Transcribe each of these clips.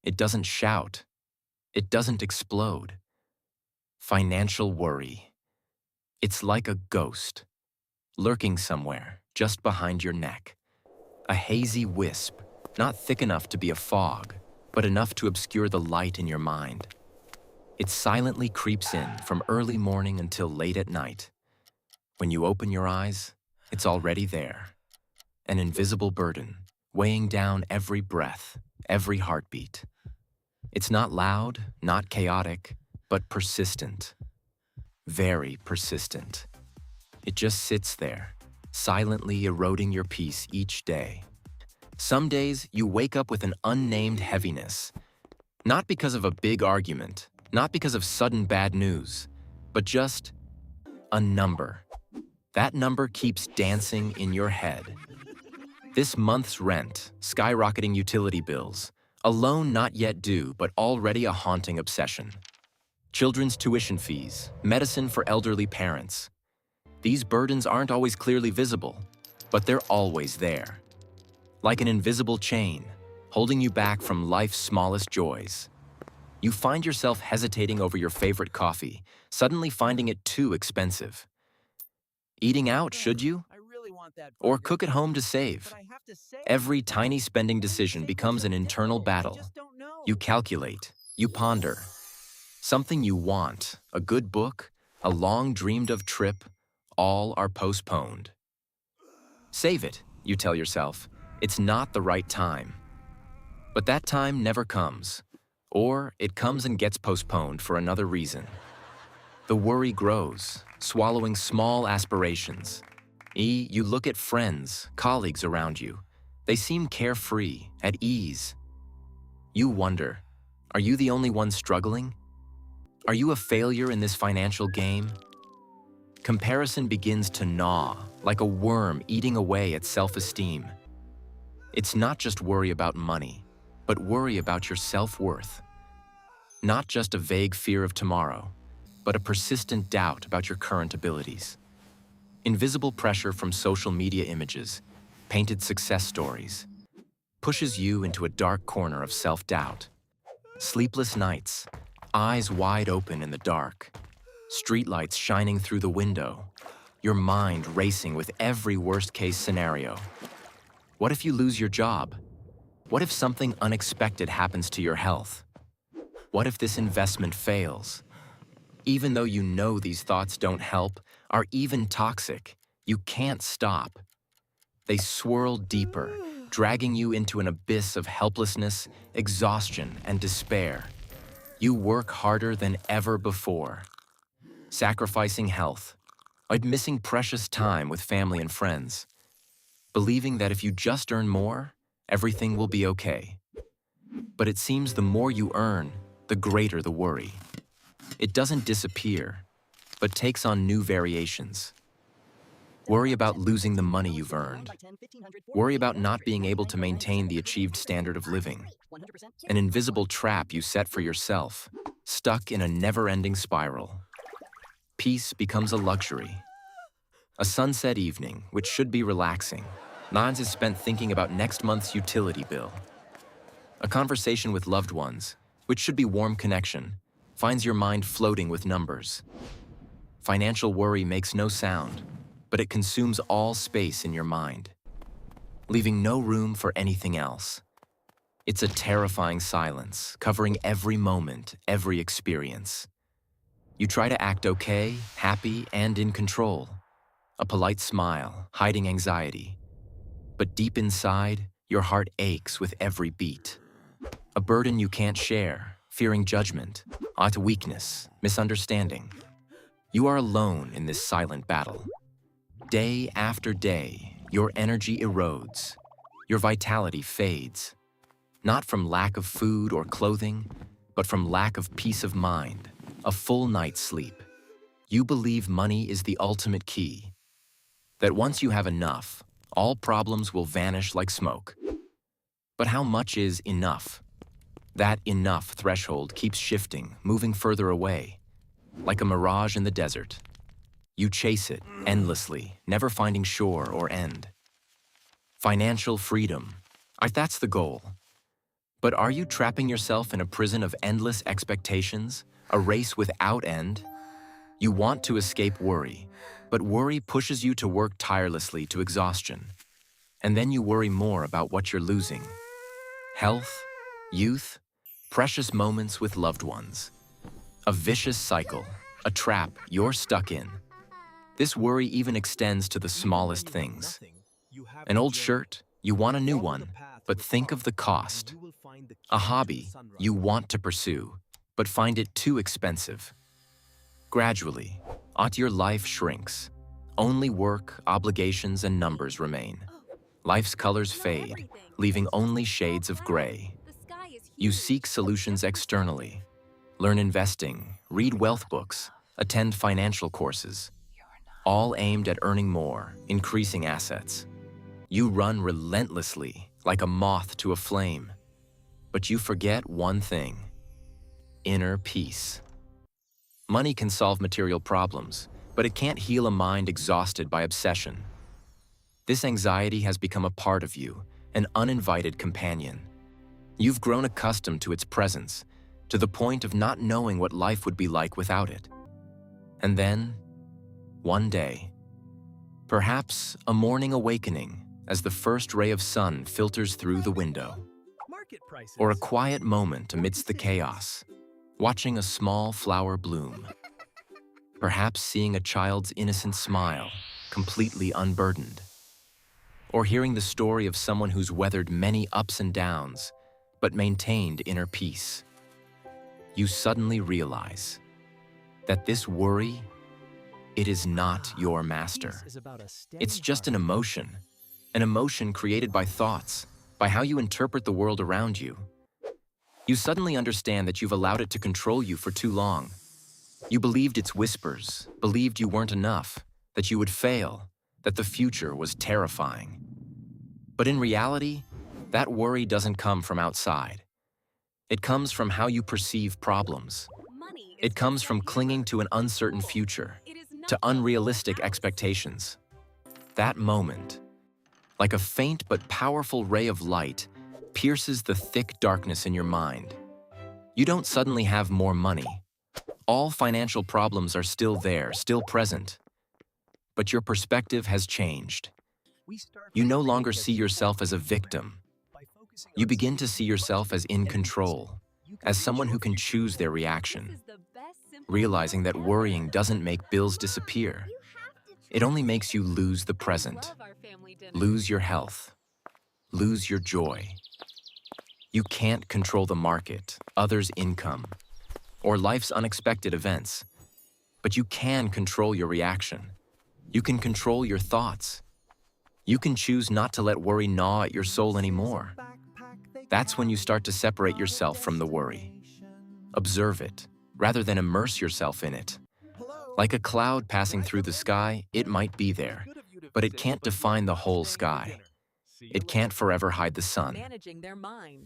It doesn't shout. It doesn't explode. Financial worry. It's like a ghost, lurking somewhere just behind your neck. A hazy wisp, not thick enough to be a fog, but enough to obscure the light in your mind. It silently creeps in from early morning until late at night. When you open your eyes, it's already there. An invisible burden, weighing down every breath, every heartbeat. It's not loud, not chaotic, but persistent. Very persistent. It just sits there, silently eroding your peace each day. Some days, you wake up with an unnamed heaviness. Not because of a big argument, not because of sudden bad news, but just a number. That number keeps dancing in your head. This month's rent, skyrocketing utility bills, a loan not yet due but already a haunting obsession. Children's tuition fees, medicine for elderly parents. These burdens aren't always clearly visible, but they're always there. Like an invisible chain, holding you back from life's smallest joys. You find yourself hesitating over your favorite coffee, suddenly finding it too expensive. Eating out, should you? Or cook at home to save? Every tiny spending decision becomes an internal battle. You calculate, you ponder. Something you want, a good book, a long dreamed of trip, all are postponed. Save it, you tell yourself. It's not the right time. But that time never comes. Or it comes and gets postponed for another reason. The worry grows, swallowing small aspirations. You look at friends, colleagues around you. They seem carefree, at ease. You wonder, are you the only one struggling? Are you a failure in this financial game? Comparison begins to gnaw, like a worm eating away at self-esteem. It's not just worry about money, but worry about your self-worth. Not just a vague fear of tomorrow, but a persistent doubt about your current abilities. Invisible pressure from social media images, painted success stories, pushes you into a dark corner of self-doubt. Sleepless nights, eyes wide open in the dark, streetlights shining through the window, your mind racing with every worst-case scenario. What if you lose your job? What if something unexpected happens to your health? What if this investment fails? Even though you know these thoughts don't help, are even toxic, you can't stop. They swirl deeper, dragging you into an abyss of helplessness, exhaustion, and despair. You work harder than ever before, sacrificing health, missing precious time with family and friends, believing that if you just earn more, everything will be okay. But it seems the more you earn, the greater the worry. It doesn't disappear, but takes on new variations. Worry about losing the money you've earned. Worry about not being able to maintain the achieved standard of living. An invisible trap you set for yourself, stuck in a never-ending spiral. Peace becomes a luxury. A sunset evening, which should be relaxing, Nans is spent thinking about next month's utility bill. A conversation with loved ones, which should be warm connection, finds your mind floating with numbers. Financial worry makes no sound, but it consumes all space in your mind, leaving no room for anything else. It's a terrifying silence, covering every moment, every experience. You try to act okay, happy, and in control. A polite smile, hiding anxiety. But deep inside, your heart aches with every beat. A burden you can't share, fearing judgment, weakness, misunderstanding. You are alone in this silent battle. Day after day, your energy erodes. Your vitality fades. Not from lack of food or clothing, but from lack of peace of mind, a full night's sleep. You believe money is the ultimate key. That once you have enough, all problems will vanish like smoke. But how much is enough? That enough threshold keeps shifting, moving further away, like a mirage in the desert. You chase it endlessly, never finding shore or end. Financial freedom. That's the goal. But are you trapping yourself in a prison of endless expectations, a race without end? You want to escape worry, but worry pushes you to work tirelessly to exhaustion. And then you worry more about what you're losing. Health, youth, precious moments with loved ones. A vicious cycle, a trap you're stuck in. This worry even extends to the smallest things. An old shirt, you want a new one, but think of the cost. A hobby you want to pursue, but find it too expensive. Gradually, your life shrinks. Only work, obligations, and numbers remain. Life's colors fade, leaving only shades of gray. You seek solutions externally. Learn investing, read wealth books, attend financial courses, all aimed at earning more, increasing assets. You run relentlessly, like a moth to a flame. But you forget one thing: inner peace. Money can solve material problems, but it can't heal a mind exhausted by obsession. This anxiety has become a part of you, an uninvited companion. You've grown accustomed to its presence, to the point of not knowing what life would be like without it. And then, one day, perhaps a morning awakening as the first ray of sun filters through the window, or a quiet moment amidst the chaos, watching a small flower bloom, perhaps seeing a child's innocent smile, completely unburdened, or hearing the story of someone who's weathered many ups and downs, but maintained inner peace. You suddenly realize that this worry, it is not your master. It's just an emotion created by thoughts, by how you interpret the world around you. You suddenly understand that you've allowed it to control you for too long. You believed its whispers, believed you weren't enough, that you would fail, that the future was terrifying. But in reality, that worry doesn't come from outside. It comes from how you perceive problems. It comes from clinging to an uncertain future, to unrealistic expectations. That moment, like a faint but powerful ray of light, pierces the thick darkness in your mind. You don't suddenly have more money. All financial problems are still there, still present. But your perspective has changed. You no longer see yourself as a victim. You begin to see yourself as in control, as someone who can choose their reaction, realizing that worrying doesn't make bills disappear. It only makes you lose the present, lose your health, lose your joy. You can't control the market, others' income, or life's unexpected events, but you can control your reaction. You can control your thoughts. You can choose not to let worry gnaw at your soul anymore. That's when you start to separate yourself from the worry. Observe it, rather than immerse yourself in it. Like a cloud passing through the sky, it might be there, but it can't define the whole sky. It can't forever hide the sun.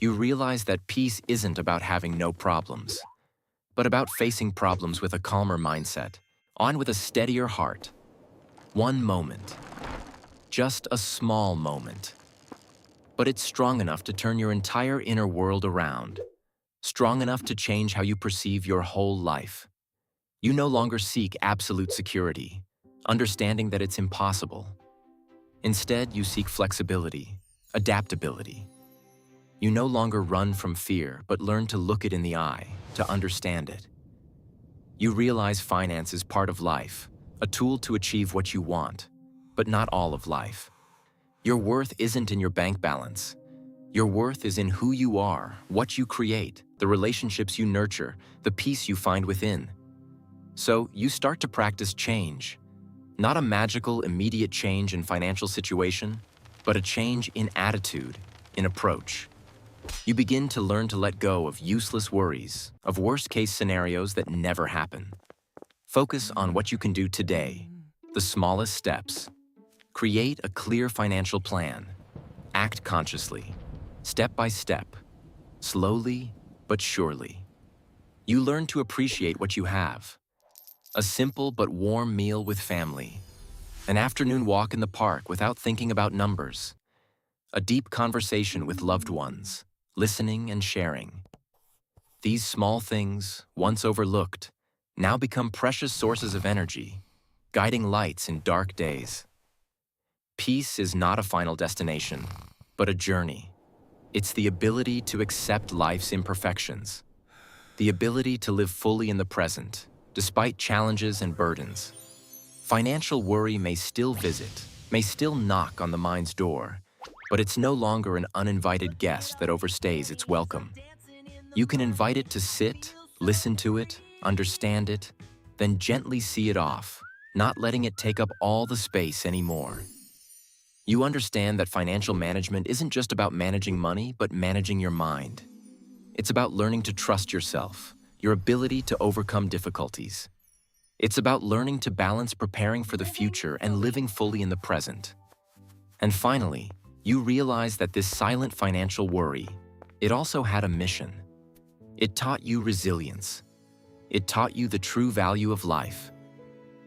You realize that peace isn't about having no problems, but about facing problems with a calmer mindset, on with a steadier heart. One moment, just a small moment, but it's strong enough to turn your entire inner world around, strong enough to change how you perceive your whole life. You no longer seek absolute security, understanding that it's impossible. Instead, you seek flexibility, adaptability. You no longer run from fear, but learn to look it in the eye, to understand it. You realize finance is part of life, a tool to achieve what you want, but not all of life. Your worth isn't in your bank balance. Your worth is in who you are, what you create, the relationships you nurture, the peace you find within. So you start to practice change. Not a magical, immediate change in financial situation, but a change in attitude, in approach. You begin to learn to let go of useless worries, of worst-case scenarios that never happen. Focus on what you can do today, the smallest steps. Create a clear financial plan. Act consciously, step by step, slowly but surely. You learn to appreciate what you have. A simple but warm meal with family. An afternoon walk in the park without thinking about numbers. A deep conversation with loved ones. listening and sharing. These small things, once overlooked, now become precious sources of energy, guiding lights in dark days. Peace is not a final destination, but a journey. It's the ability to accept life's imperfections, the ability to live fully in the present, despite challenges and burdens. Financial worry may still visit, may still knock on the mind's door, but it's no longer an uninvited guest that overstays its welcome. You can invite it to sit, listen to it, understand it, then gently see it off, not letting it take up all the space anymore. You understand that financial management isn't just about managing money, but managing your mind. It's about learning to trust yourself, your ability to overcome difficulties. It's about learning to balance preparing for the future and living fully in the present. And finally, you realize that this silent financial worry, it also had a mission. It taught you resilience. It taught you the true value of life.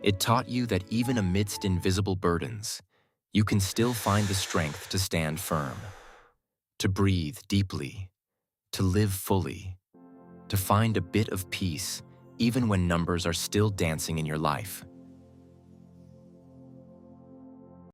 It taught you that even amidst invisible burdens, you can still find the strength to stand firm, to breathe deeply, to live fully, to find a bit of peace even when numbers are still dancing in your life.